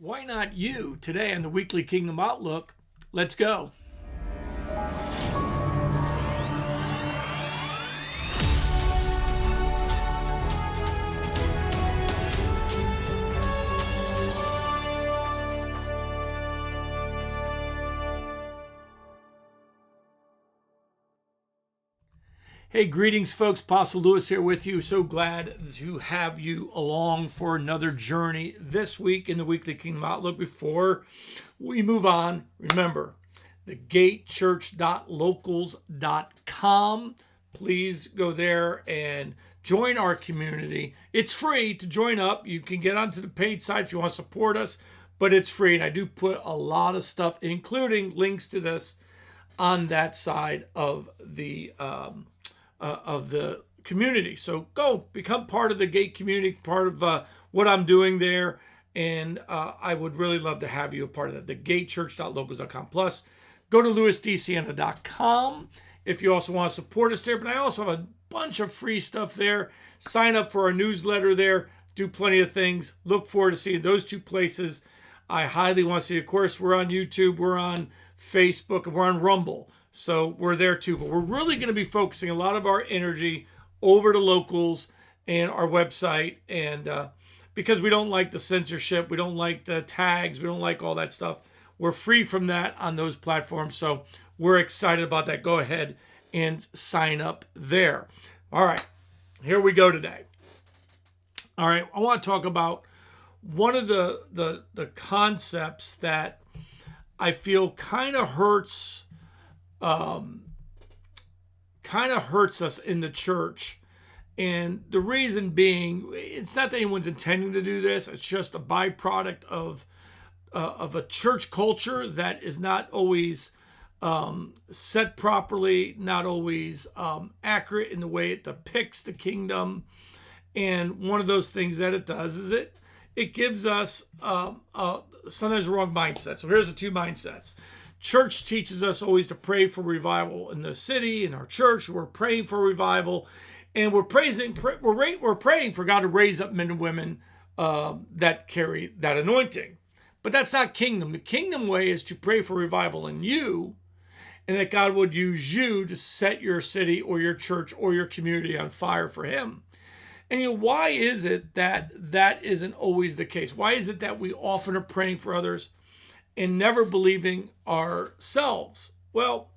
Why not you? Today on the Weekly Kingdom Outlook, let's go. Hey, greetings, folks. Apostle Lewis here with you. So glad to have you along for another journey this week in the Weekly Kingdom Outlook. Before we move on, remember, thegatechurch.locals.com. Please go there and join our community. It's free to join up. You can get onto the paid side if you want to support us, but it's free. And I do put a lot of stuff, including links to this, on that side of the community. So go become part of the Gate community, part of what I'm doing there. And I would really love to have you a part of that. Thegatechurch.locals.com. Plus, go to DeSiena.com if you also want to support us there. But I also have a bunch of free stuff there. Sign up for our newsletter there. Do plenty of things. Look forward to seeing those two places. I highly want to see. Of course, we're on YouTube, we're on Facebook, and we're on Rumble. So we're there too. But we're really going to be focusing a lot of our energy over to locals and our website. And because we don't like the censorship, we don't like the tags, we don't like all that stuff. We're free from that on those platforms. So we're excited about that. Go ahead and sign up there. All right, here we go today. All right, I want to talk about one of the concepts that I feel kind of hurts us in the church. And the reason being, it's not that anyone's intending to do this. It's just a byproduct of a church culture that is not always set properly, not always accurate in the way it depicts the kingdom. And one of those things that it does is it gives us sometimes the wrong mindset. So here's the two mindsets. Church teaches us always to pray for revival in the city, in our church. We're praying for revival, and we're praying for God to raise up men and women that carry that anointing. But that's not kingdom. The kingdom way is to pray for revival in you, and that God would use you to set your city or your church or your community on fire for Him. And why is it that isn't always the case? Why is it that we often are praying for others and never believing ourselves? Well,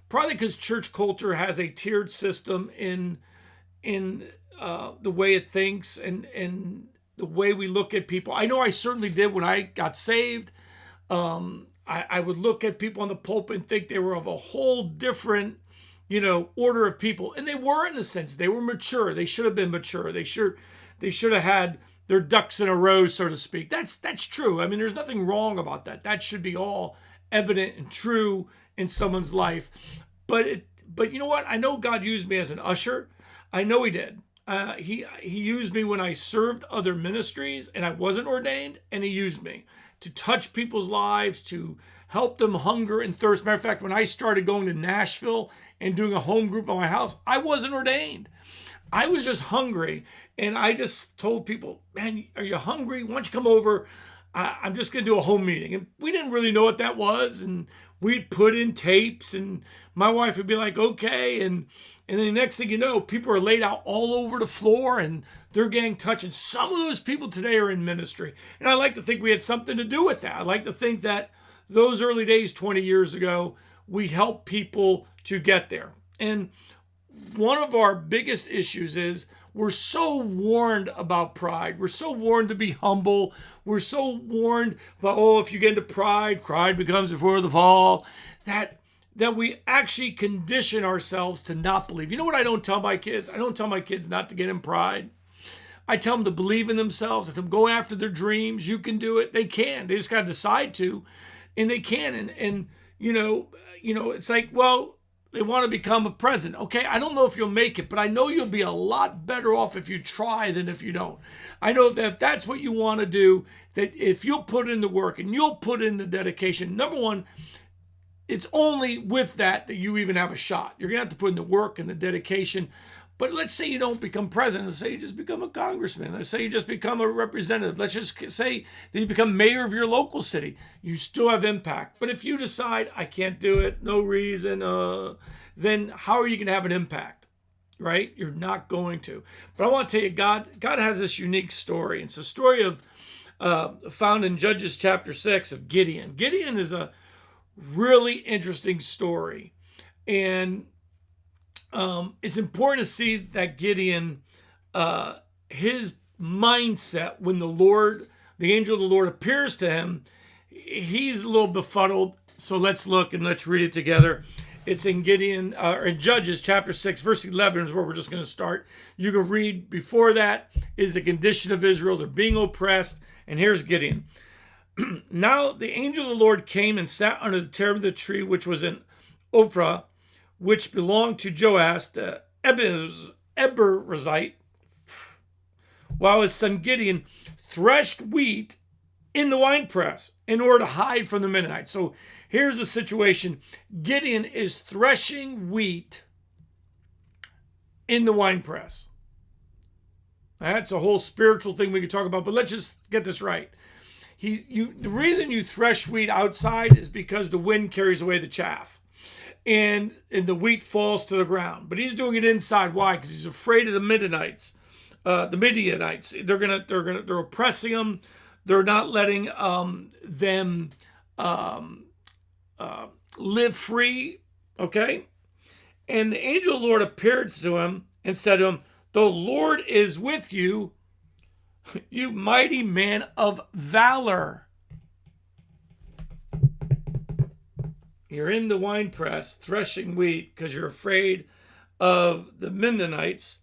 probably because church culture has a tiered system in the way it thinks and the way we look at people. I know I certainly did when I got saved. I would look at people on the pulpit and think they were of a whole different order of people. And they were, in a sense. They were mature. They should have been mature. They should have had their ducks in a row, so to speak. That's true. I mean, there's nothing wrong about that. That should be all evident and true in someone's life. But you know what? I know God used me as an usher. I know He did. He used me when I served other ministries and I wasn't ordained, and He used me to touch people's lives, to help them hunger and thirst. Matter of fact, when I started going to Nashville and doing a home group at my house, I wasn't ordained. I was just hungry, and I just told people, man, are you hungry? Why don't you come over? I'm just going to do a home meeting. And we didn't really know what that was, and we'd put in tapes, and my wife would be like, okay, and then the next thing you know, people are laid out all over the floor, and they're getting touched, and some of those people today are in ministry. And I like to think we had something to do with that. I like to think that those early days 20 years ago, we helped people to get there. And one of our biggest issues is we're so warned about pride. We're so warned to be humble. We're so warned about, if you get into pride becomes before the fall, that we actually condition ourselves to not believe. You know what I don't tell my kids? I don't tell my kids not to get in pride. I tell them to believe in themselves. I tell them go after their dreams. You can do it. They can. They just got to decide to, and they can. And it's like, well, they want to become a president. Okay, I don't know if you'll make it, but I know you'll be a lot better off if you try than if you don't. I know that if that's what you want to do, that if you'll put in the work and you'll put in the dedication, number one, it's only with that you even have a shot. You're going to have to put in the work and the dedication. But let's say you don't become president. Let's say you just become a congressman. Let's say you just become a representative. Let's just say that you become mayor of your local city. You still have impact. But if you decide, I can't do it, no reason, then how are you going to have an impact? Right? You're not going to. But I want to tell you, God has this unique story. It's a story of found in Judges chapter 6 of Gideon. Gideon is a really interesting story. And it's important to see that Gideon, his mindset when the angel of the Lord appears to him, he's a little befuddled. So let's look and let's read it together. It's in in Judges chapter 6, verse 11 is where we're just going to start. You can read before that is the condition of Israel. They're being oppressed. And here's Gideon. Now the angel of the Lord came and sat under the terebinth tree, which was in Ophrah, which belonged to Joash the Eberizite, while his son Gideon threshed wheat in the winepress in order to hide from the Midianites. So here's the situation. Gideon is threshing wheat in the winepress. That's a whole spiritual thing we could talk about, but let's just get this right. The reason you thresh wheat outside is because the wind carries away the chaff. And the wheat falls to the ground. But he's doing it inside. Why? Because he's afraid of the Midianites. They're oppressing him. They're not letting them live free. Okay? And the angel of the Lord appeared to him and said to him, "The Lord is with you, you mighty man of valor." You're in the winepress threshing wheat because you're afraid of the Midianites.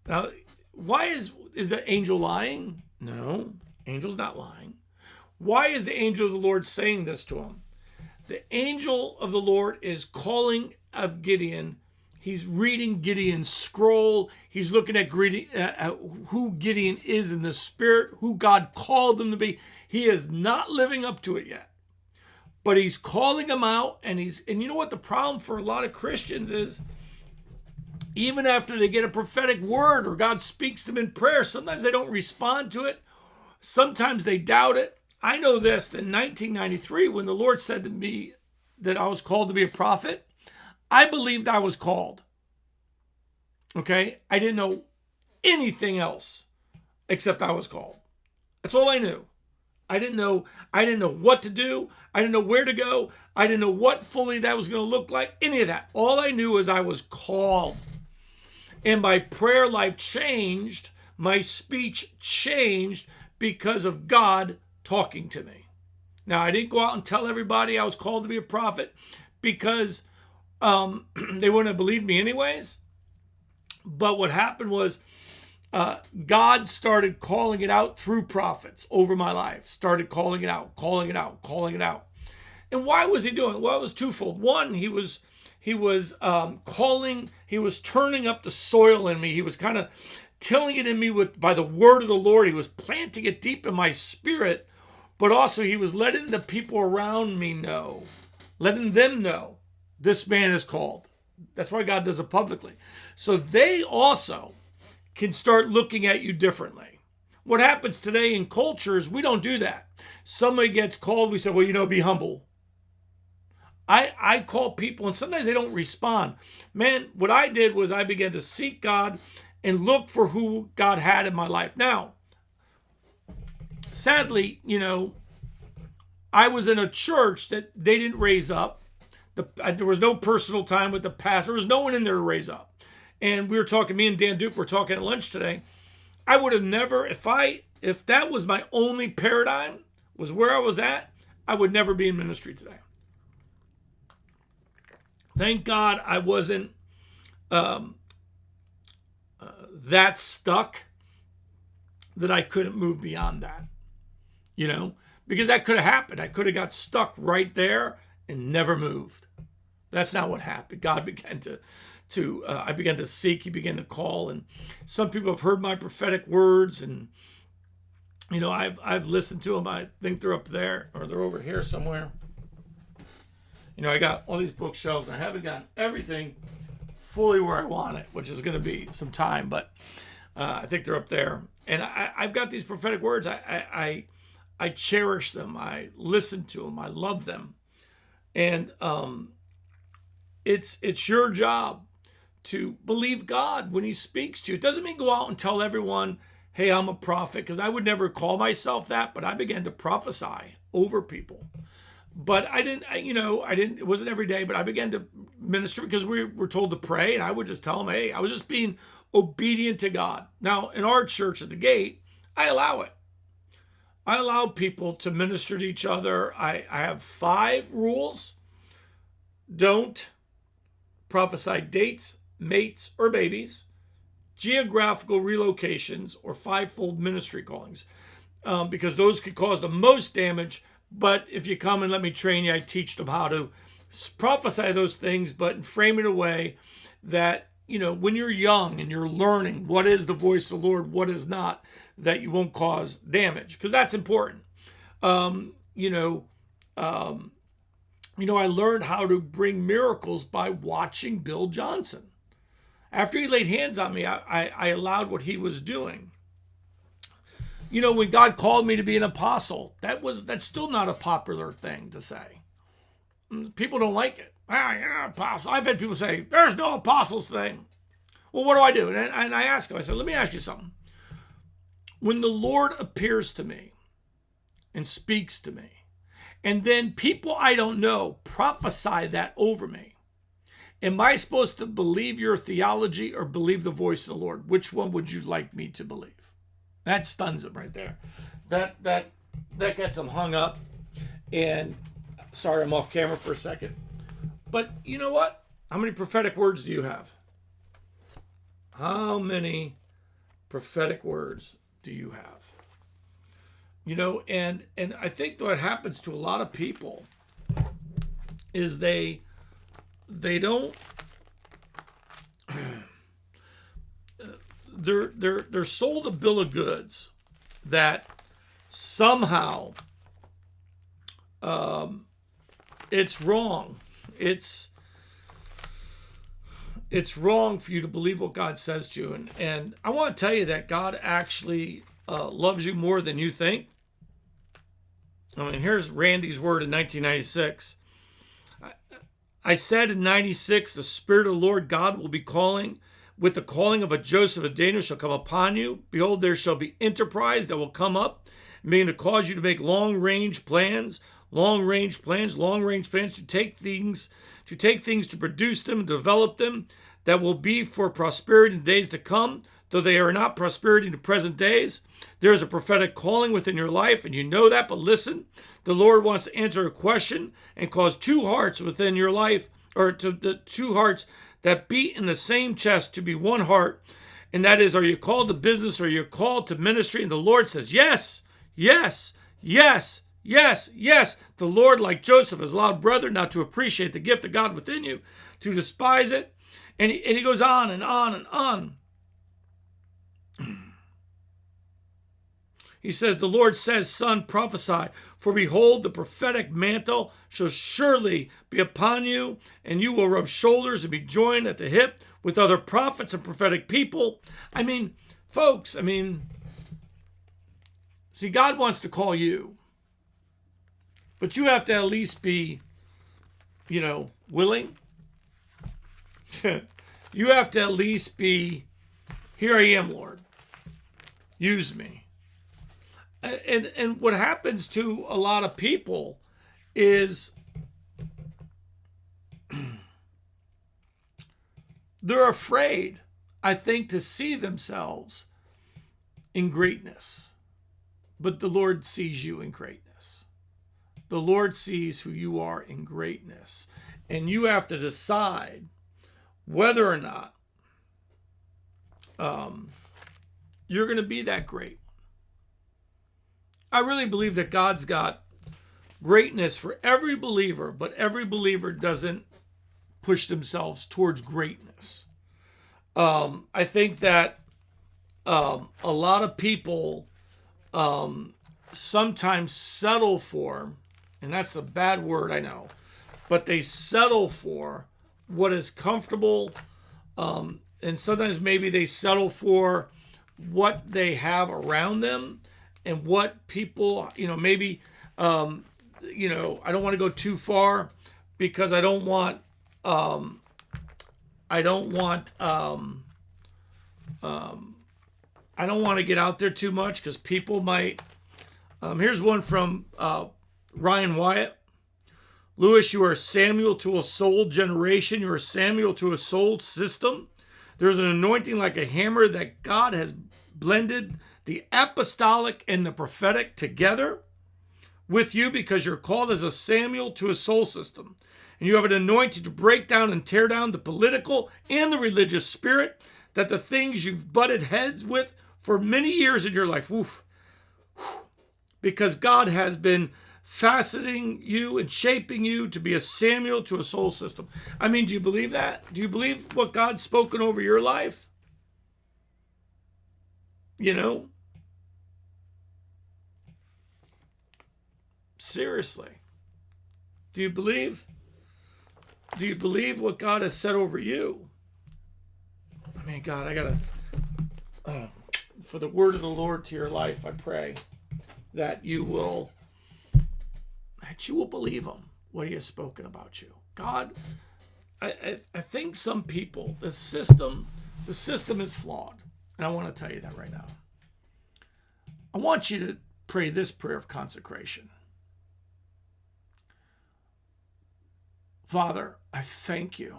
Now, why is the angel lying? No, angel's not lying. Why is the angel of the Lord saying this to him? The angel of the Lord is calling of Gideon. He's reading Gideon's scroll. He's looking at who Gideon is in the spirit, who God called him to be. He is not living up to it yet. But he's calling him out, and you know what the problem for a lot of Christians is? Even after they get a prophetic word or God speaks to them in prayer, sometimes they don't respond to it. Sometimes they doubt it. I know this, that in 1993, when the Lord said to me that I was called to be a prophet, I believed I was called. Okay? I didn't know anything else except I was called. That's all I knew. I didn't know what to do. I didn't know where to go. I didn't know what fully that was going to look like. Any of that. All I knew is I was called. And my prayer life changed. My speech changed because of God talking to me. Now, I didn't go out and tell everybody I was called to be a prophet because they wouldn't have believed me anyways. But what happened was God started calling it out through prophets over my life. Started calling it out. And why was he doing it? Well, it was twofold. One, he was turning up the soil in me. He was kind of tilling it in me by the word of the Lord. He was planting it deep in my spirit, but also he was letting the people around me know, letting them know this man is called. That's why God does it publicly. So they also can start looking at you differently. What happens today in culture is we don't do that. Somebody gets called, we say, well, be humble. I call people and sometimes they don't respond. Man, what I did was I began to seek God and look for who God had in my life. Now, sadly, I was in a church that they didn't raise up. There was no personal time with the pastor. There was no one in there to raise up. And we were talking, me and Dan Duke were talking at lunch today. I would have never, if that was my only paradigm, was where I was at, I would never be in ministry today. Thank God I wasn't that stuck that I couldn't move beyond that, because that could have happened. I could have got stuck right there and never moved. That's not what happened. God began I began to seek, he began to call, and some people have heard my prophetic words, and I've listened to them. I think they're up there or they're over here somewhere. I got all these bookshelves. I haven't gotten everything fully where I want it, which is going to be some time, but I think they're up there. And I've got these prophetic words. I cherish them. I listen to them. I love them. And it's your job to believe God when he speaks to you. It doesn't mean go out and tell everyone, hey, I'm a prophet, because I would never call myself that, but I began to prophesy over people. But I didn't, it wasn't every day, but I began to minister because we were told to pray, and I would just tell them, hey, I was just being obedient to God. Now, in our church at the gate, I allow it. I allow people to minister to each other. I have 5 rules. Don't prophesy dates, mates, or babies, geographical relocations, or 5-fold ministry callings, because those could cause the most damage. But if you come and let me train you, I teach them how to prophesy those things, but frame it in a way that, when you're young and you're learning what is the voice of the Lord, what is not, that you won't cause damage, because that's important. I learned how to bring miracles by watching Bill Johnson. After he laid hands on me, I allowed what he was doing. When God called me to be an apostle, that's still not a popular thing to say. People don't like it. You're not an apostle. I've had people say, there's no apostles thing. Well, what do I do? And I ask him, I said, let me ask you something. When the Lord appears to me and speaks to me, and then people I don't know prophesy that over me, am I supposed to believe your theology or believe the voice of the Lord? Which one would you like me to believe? That stuns him right there. That gets him hung up. And sorry, I'm off camera for a second. But you know what? How many prophetic words do you have? How many prophetic words do you have? And I think what happens to a lot of people is they don't they're sold a bill of goods that somehow it's wrong. It's wrong for you to believe what God says to you. And I want to tell you that God actually loves you more than you think. I mean, here's Randy's word in 1996. I said in 96, the Spirit of the Lord God will be calling. With the calling of a Joseph and Daniel shall come upon you. Behold, there shall be enterprise that will come up, meaning to cause you to make long-range plans to take things to produce them and develop them, that will be for prosperity in days to come, though they are not prosperity in the present days. There is a prophetic calling within your life, and you know that, but listen, the Lord wants to answer a question and cause 2 hearts within your life, or to the 2 hearts that beat in the same chest to be 1 heart. And that is, are you called to business or are you called to ministry? And the Lord says, yes, yes, yes, yes, yes. The Lord, like Joseph, has allowed brethren not to appreciate the gift of God within you, to despise it. And he goes on and on and on. He says, the Lord says, son, prophesy. For behold, the prophetic mantle shall surely be upon you, and you will rub shoulders and be joined at the hip with other prophets and prophetic people. I mean, folks, see, God wants to call you. But you have to at least be, willing. You have to at least be, here I am, Lord. Use me. And what happens to a lot of people is they're afraid, I think, to see themselves in greatness. But the Lord sees you in greatness. The Lord sees who you are in greatness. And you have to decide whether or not you're going to be that great. I really believe that God's got greatness for every believer, but every believer doesn't push themselves towards greatness. I think that a lot of people sometimes settle for, and that's a bad word, I know, but they settle for what is comfortable, And sometimes maybe they settle for what they have around them and what people, maybe, I don't want to go too far because I don't want, I don't want, I don't want to get out there too much because people might. Here's one from Ryan Wyatt. Lewis, you are Samuel to a soul generation. You are Samuel to a soul system. There's an anointing like a hammer that God has blended the apostolic and the prophetic together with you because you're called as a Samuel to a soul system. And you have an anointing to break down and tear down the political and the religious spirit that the things you've butted heads with for many years in your life. Because God has been faceting you and shaping you to be a Samuel to a soul system. I mean, do you believe that? Do you believe what God's spoken over your life? Seriously. Do you believe what God has said over you? I mean, God, I gotta, for the word of the Lord to your life, I pray that you will believe him, what he has spoken about you. God, I think some people, the system is flawed. And I want to tell you that right now. I want you to pray this prayer of consecration. Father, I thank you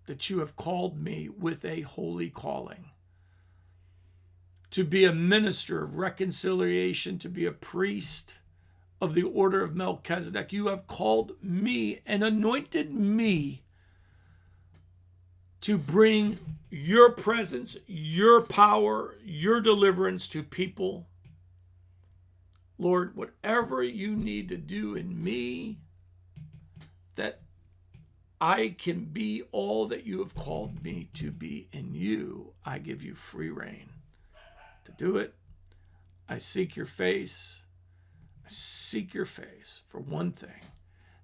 that you have called me with a holy calling to be a minister of reconciliation, to be a priest of the order of Melchizedek. You have called me and anointed me to bring your presence, your power, your deliverance to people. Lord, whatever you need to do in me, that I can be all that you have called me to be in you, I give you free rein to do it. I seek your face. I seek your face for one thing,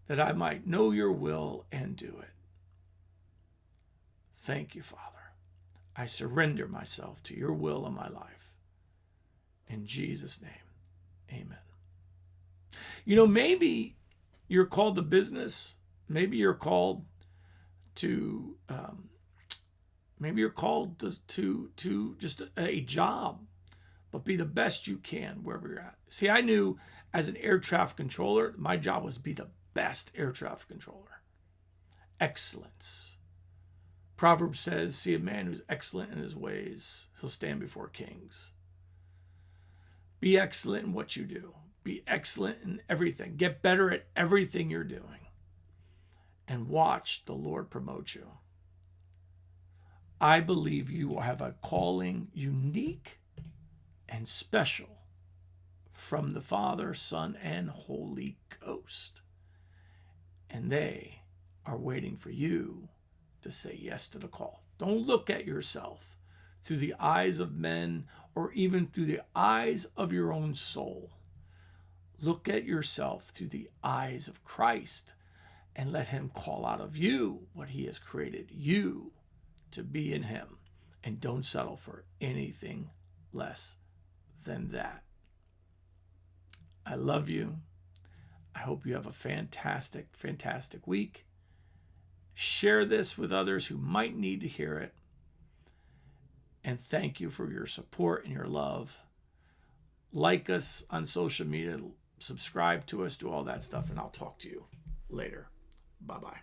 that I might know your will and do it. Thank you, Father. I surrender myself to your will in my life. In Jesus' name, amen. Maybe you're called to business. Maybe you're called to, to just a job, but be the best you can wherever you're at. See, I knew as an air traffic controller, my job was to be the best air traffic controller. Excellence. Proverbs says, see a man who's excellent in his ways, he'll stand before kings. Be excellent in what you do. Be excellent in everything. Get better at everything you're doing. And watch the Lord promote you. I believe you will have a calling unique and special from the Father, Son, and Holy Ghost. And they are waiting for you to say yes to the call. Don't look at yourself through the eyes of men or even through the eyes of your own soul. Look at yourself through the eyes of Christ and let him call out of you what he has created you to be in him. And don't settle for anything less than that. I love you. I hope you have a fantastic, fantastic week. Share this with others who might need to hear it. And thank you for your support and your love. Like us on social media, subscribe to us, do all that stuff, and I'll talk to you later. Bye-bye.